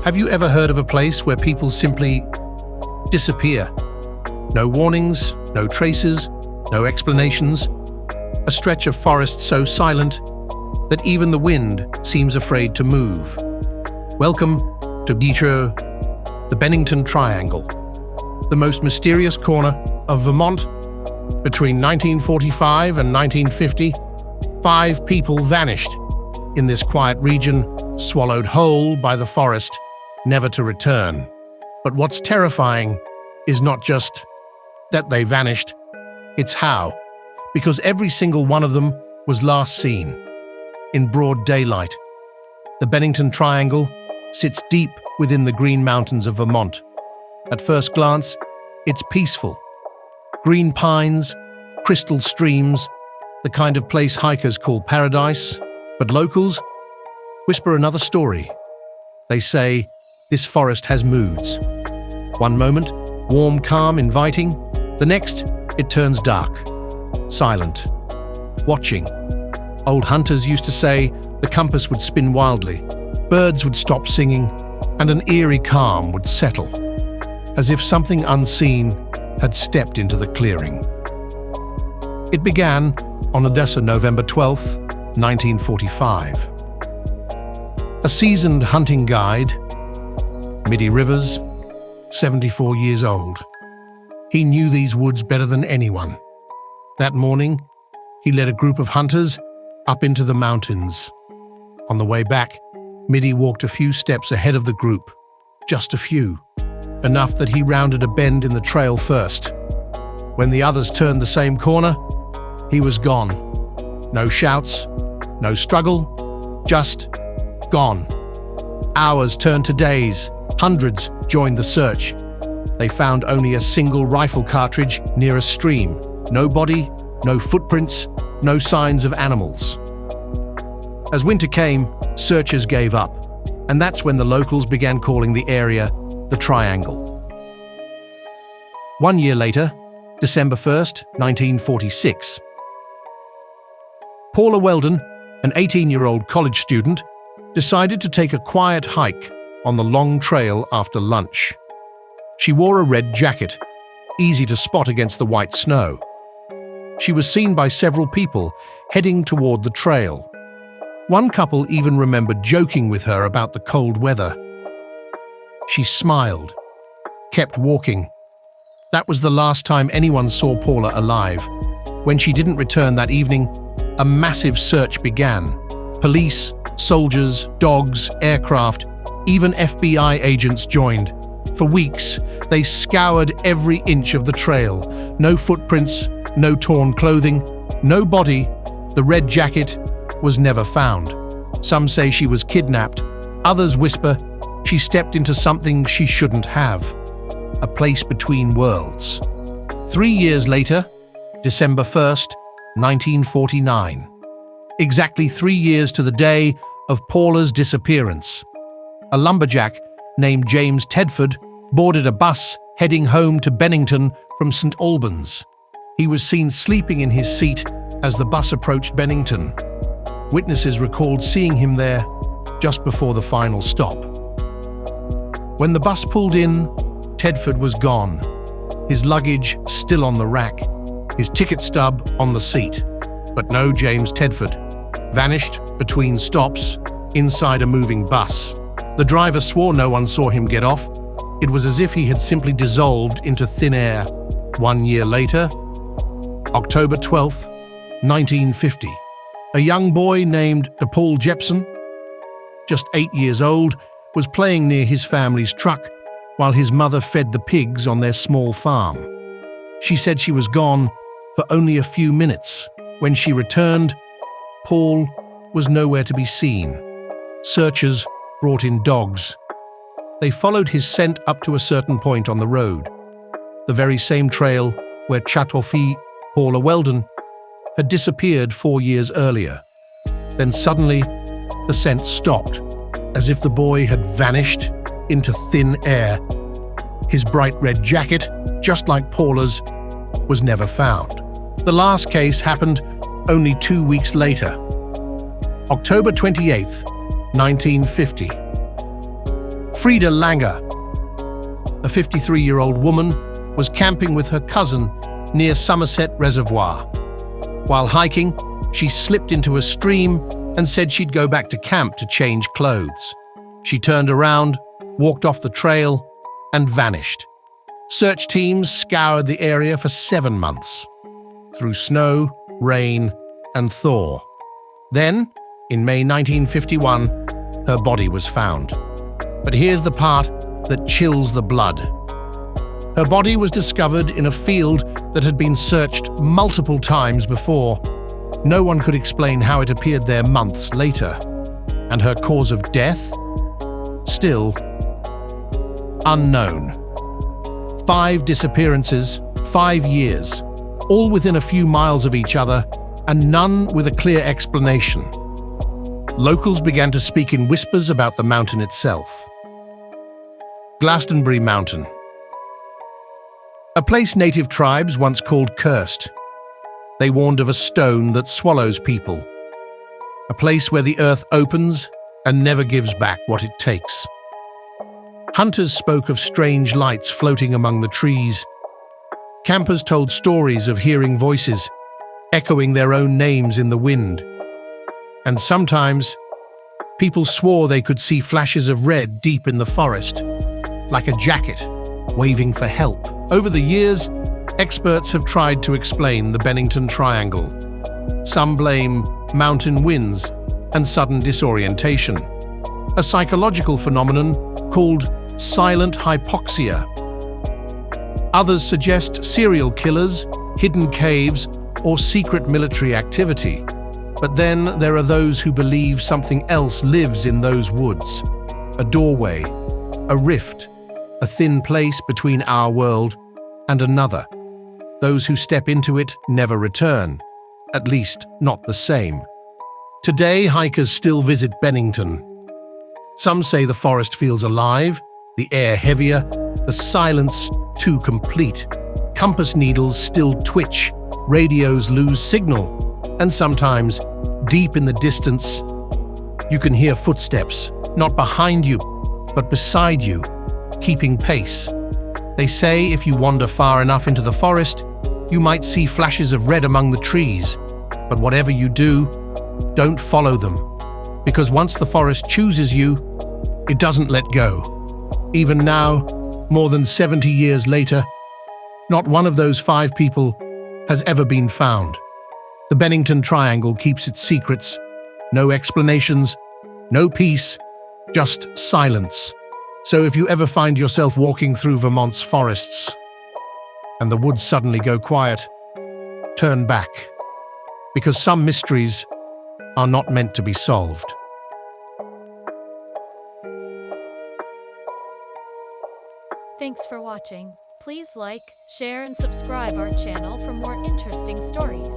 Have you ever heard of a place where people simply disappear? No warnings, no traces, no explanations. A stretch of forest so silent that even the wind seems afraid to move. Welcome to the Bennington Triangle, the most mysterious corner of Vermont. Between 1945 and 1950, 5 people vanished in this quiet region, swallowed whole by the forest, never to return. But what's terrifying is not just that they vanished, it's how. Because every single one of them was last seen in broad daylight. The Bennington Triangle sits deep within the Green Mountains of Vermont. At first glance, it's peaceful. Green pines, crystal streams, the kind of place hikers call paradise. But locals whisper another story. They say this forest has moods. One moment, warm, calm, inviting. The next, it turns dark, silent, watching. Old hunters used to say the compass would spin wildly, birds would stop singing, and an eerie calm would settle, as if something unseen had stepped into the clearing. It began on Odessa, November 12th, 1945. A seasoned hunting guide, Mitty Rivers, 74 years old. He knew these woods better than anyone. That morning, he led a group of hunters up into the mountains. On the way back, Mitty walked a few steps ahead of the group, just a few, enough that he rounded a bend in the trail first. When the others turned the same corner, he was gone. No shouts, no struggle, just gone. Hours turned to days. Hundreds joined the search. They found only a single rifle cartridge near a stream. No body, no footprints, no signs of animals. As winter came, searchers gave up, and that's when the locals began calling the area the Triangle. 1 year later, December 1st, 1946, Paula Weldon, an 18-year-old college student, decided to take a quiet hike on the long trail after lunch. She wore a red jacket, easy to spot against the white snow. She was seen by several people heading toward the trail. One couple even remembered joking with her about the cold weather. She smiled, kept walking. That was the last time anyone saw Paula alive. When she didn't return that evening, a massive search began. Police, soldiers, dogs, aircraft, even FBI agents joined. For weeks, they scoured every inch of the trail. No footprints, no torn clothing, no body. The red jacket was never found. Some say she was kidnapped. Others whisper she stepped into something she shouldn't have. A place between worlds. 3 years later, December 1st, 1949. Exactly 3 years to the day of Paula's disappearance. A lumberjack named James Tedford boarded a bus heading home to Bennington from St. Albans. He was seen sleeping in his seat as the bus approached Bennington. Witnesses recalled seeing him there just before the final stop. When the bus pulled in, Tedford was gone, his luggage still on the rack, his ticket stub on the seat. But no James Tedford. Vanished between stops inside a moving bus. The driver swore no one saw him get off. It was as if he had simply dissolved into thin air. 1 year later, October 12th, 1950, a young boy named Paul Jepson, just 8 years old, was playing near his family's truck while his mother fed the pigs on their small farm. She said she was gone for only a few minutes. When she returned, Paul was nowhere to be seen. Searchers brought in dogs. They followed his scent up to a certain point on the road, the very same trail where Chatofi Paula Weldon had disappeared 4 years earlier. Then suddenly, the scent stopped, as if the boy had vanished into thin air. His bright red jacket, just like Paula's, was never found. The last case happened only 2 weeks later. October 28th, 1950. Frida Langer, a 53-year-old woman, was camping with her cousin near Somerset Reservoir. While hiking, she slipped into a stream and said she'd go back to camp to change clothes. She turned around, walked off the trail, and vanished. Search teams scoured the area for 7 months, through snow, rain, and thaw. Then, in May 1951, her body was found. But here's the part that chills the blood. Her body was discovered in a field that had been searched multiple times before. No one could explain how it appeared there months later. And her cause of death? Still unknown. 5 disappearances, 5 years, all within a few miles of each other, and none with a clear explanation. Locals began to speak in whispers about the mountain itself. Glastonbury Mountain. A place native tribes once called cursed. They warned of a stone that swallows people. A place where the earth opens and never gives back what it takes. Hunters spoke of strange lights floating among the trees. Campers told stories of hearing voices, echoing their own names in the wind. And sometimes, people swore they could see flashes of red deep in the forest, like a jacket, waving for help. Over the years, experts have tried to explain the Bennington Triangle. Some blame mountain winds and sudden disorientation, a psychological phenomenon called silent hypoxia. Others suggest serial killers, hidden caves, or secret military activity. But then there are those who believe something else lives in those woods. A doorway, a rift, a thin place between our world and another. Those who step into it never return, at least not the same. Today, hikers still visit Bennington. Some say the forest feels alive, the air heavier, the silence too complete. Compass needles still twitch, radios lose signal, and sometimes, deep in the distance, you can hear footsteps, not behind you, but beside you, keeping pace. They say if you wander far enough into the forest, you might see flashes of red among the trees. But whatever you do, don't follow them. Because once the forest chooses you, it doesn't let go. Even now, more than 70 years later, not one of those 5 people has ever been found. The Bennington Triangle keeps its secrets. No explanations, no peace, just silence. So if you ever find yourself walking through Vermont's forests and the woods suddenly go quiet, turn back, because some mysteries are not meant to be solved. Thanks for watching. Please like, share, and subscribe our channel for more interesting stories.